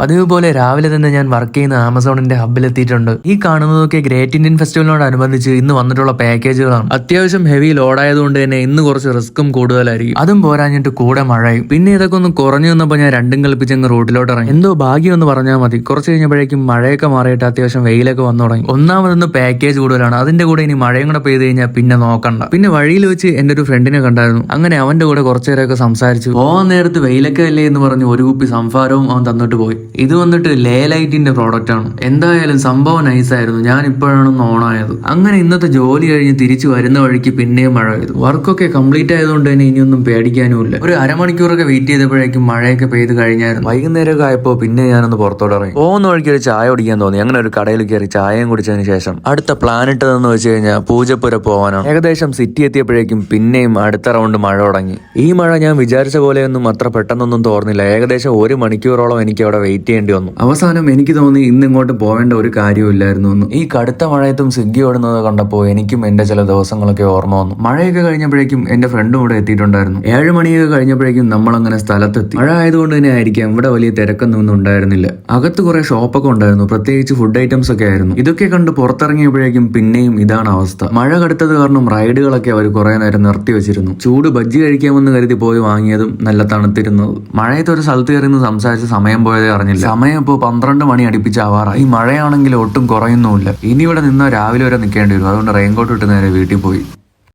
പതിവ് പോലെ രാവിലെ തന്നെ ഞാൻ വർക്ക് ചെയ്യുന്ന ആമസോണിന്റെ ഹബ്ബിലെത്തിയിട്ടുണ്ട്. ഈ കാണുന്നതൊക്കെ ഗ്രേറ്റ് ഇന്ത്യൻ ഫെസ്റ്റിവലിനോടനുബന്ധിച്ച് ഇന്ന് വന്നിട്ടുള്ള പാക്കേജുകളാണ്. അത്യാവശ്യം ഹെവി ലോഡ് ആയതുകൊണ്ട് തന്നെ ഇന്ന് കുറച്ച് റിസ്ക്കും കൂടുതലായിരിക്കും. അതും പോരാഞ്ഞിട്ട് കൂടെ മഴയും. പിന്നെ ഇതൊക്കെ ഒന്ന് കുറഞ്ഞു വന്നപ്പോൾ ഞാൻ രണ്ടും കൽപ്പിച്ചങ്ങ് റോഡിലോട്ട് ഇറങ്ങി. എന്തോ ഭാഗ്യം എന്ന് പറഞ്ഞാൽ മതി. കുറച്ച് കഴിഞ്ഞപ്പോഴേക്കും മഴയൊക്കെ മാറിയിട്ട് അത്യാവശ്യം വെയിലൊക്കെ വന്നു തുടങ്ങി. ഒന്നാമതൊന്ന് പാക്കേജ് കൂടുതലാണ്, അതിന്റെ കൂടെ ഇനി മഴയും കൂടെ പെയ്ത് കഴിഞ്ഞാൽ പിന്നെ നോക്കണ്ട. പിന്നെ വഴിയിൽ വെച്ച് എന്റെ ഒരു ഫ്രണ്ടിനെ കണ്ടായിരുന്നു. അങ്ങനെ അവന്റെ കൂടെ കുറച്ചേരൊക്കെ സംസാരിച്ചു. പോവാൻ നേരത്ത് വെയിലൊക്കെ അല്ലേ എന്ന് പറഞ്ഞ് ഒരു കുപ്പി സംഭാരവും അവൻ തന്നിട്ട് പോയി. ഇത് വന്നിട്ട് ലേ ലൈറ്റിന്റെ പ്രോഡക്റ്റ് ആണ്. എന്തായാലും സംഭവം നൈസായിരുന്നു. ഞാൻ ഇപ്പോഴാണ് ഓണായത്. അങ്ങനെ ഇന്നത്തെ ജോലി കഴിഞ്ഞ് തിരിച്ചു വരുന്ന വഴിക്ക് പിന്നെയും മഴ പെയ്തു. വർക്കൊക്കെ കംപ്ലീറ്റ് ആയതുകൊണ്ട് തന്നെ ഇനിയൊന്നും പേടിക്കാനുമില്ല. ഒരു അരമണിക്കൂറൊക്കെ വെയിറ്റ് ചെയ്തപ്പോഴേക്കും മഴയൊക്കെ പെയ്ത് കഴിഞ്ഞായിരുന്നു. വൈകുന്നേരമൊക്കെ ആയപ്പോൾ പിന്നെ ഞാനൊന്ന് പുറത്തോട്ട് ഇറങ്ങി. പോകുന്ന വഴിക്ക് ഒരു ചായ കുടിക്കാൻ തോന്നി. അങ്ങനെ ഒരു കടയിൽ കയറി ചായയും കുടിച്ചതിന് ശേഷം അടുത്ത പ്ലാൻ ഇട്ടതെന്ന് വെച്ച് കഴിഞ്ഞാൽ പൂജപ്പുര പോകാനാണ്. ഏകദേശം സിറ്റി എത്തിയപ്പോഴേക്കും പിന്നെയും അടുത്ത റൗണ്ട് മഴ തുടങ്ങി. ഈ മഴ ഞാൻ വിചാരിച്ച പോലെയൊന്നും അത്ര പെട്ടെന്നൊന്നും തോർന്നില്ല. ഏകദേശം 1 മണിക്കൂറോളം എനിക്ക് അവിടെ വെയിറ്റ് ചെയ്യേണ്ടി വന്നു. അവസാനം എനിക്ക് തോന്നി ഇന്ന് ഇങ്ങോട്ട് പോകേണ്ട ഒരു കാര്യമില്ലായിരുന്നു എന്ന്. ഈ കടുത്ത മഴയത്തും സ്വിഗ്ഗി ഓടുന്നത് കണ്ടപ്പോൾ എനിക്കും എന്റെ ചില ദിവസങ്ങളൊക്കെ ഓർമ്മ വന്നു. മഴയൊക്കെ കഴിഞ്ഞപ്പോഴേക്കും എന്റെ ഫ്രണ്ടും ഇവിടെ എത്തിയിട്ടുണ്ടായിരുന്നു. 7 മണിയൊക്കെ കഴിഞ്ഞപ്പോഴേക്കും നമ്മളങ്ങനെ സ്ഥലത്തെത്തി. മഴ ആയതുകൊണ്ട് തന്നെ ആയിരിക്കാം ഇവിടെ വലിയ തിരക്കൊന്നും ഉണ്ടായിരുന്നില്ല. അകത്ത് കുറെ ഷോപ്പൊക്കെ ഉണ്ടായിരുന്നു, പ്രത്യേകിച്ച് ഫുഡ് ഐറ്റംസ് ഒക്കെ ആയിരുന്നു. ഇതൊക്കെ കണ്ട് പുറത്തിറങ്ങിയപ്പോഴേക്കും പിന്നെയും ഇതാണ് അവസ്ഥ. മഴ കടുത്തത് കാരണം റൈഡുകളൊക്കെ അവർ കുറെ നേരം നിർത്തി വെച്ചിരുന്നു. ചൂട് ബജ്ജി കഴിക്കാമെന്ന് കരുതി പോയി വാങ്ങിയതും നല്ല തണുത്തിരുന്നത്. മഴയത്ത് ഒരു സ്ഥലത്ത് കയറി സംസാരിച്ച് സമയം പോയതേ അറിഞ്ഞില്ല. സമയം ഇപ്പോൾ 12 മണി അടുപ്പിച്ചാവാറായി. ഈ മഴയാണെങ്കിൽ ഒട്ടും കുറയുന്നുമില്ല. ഇനി ഇവിടെ നിന്നാൽ രാവിലെ വരെ നിൽക്കേണ്ടി വരും. അതുകൊണ്ട് റെയിൻകോട്ട് ഇട്ട് നേരെ വീട്ടിൽ പോയി.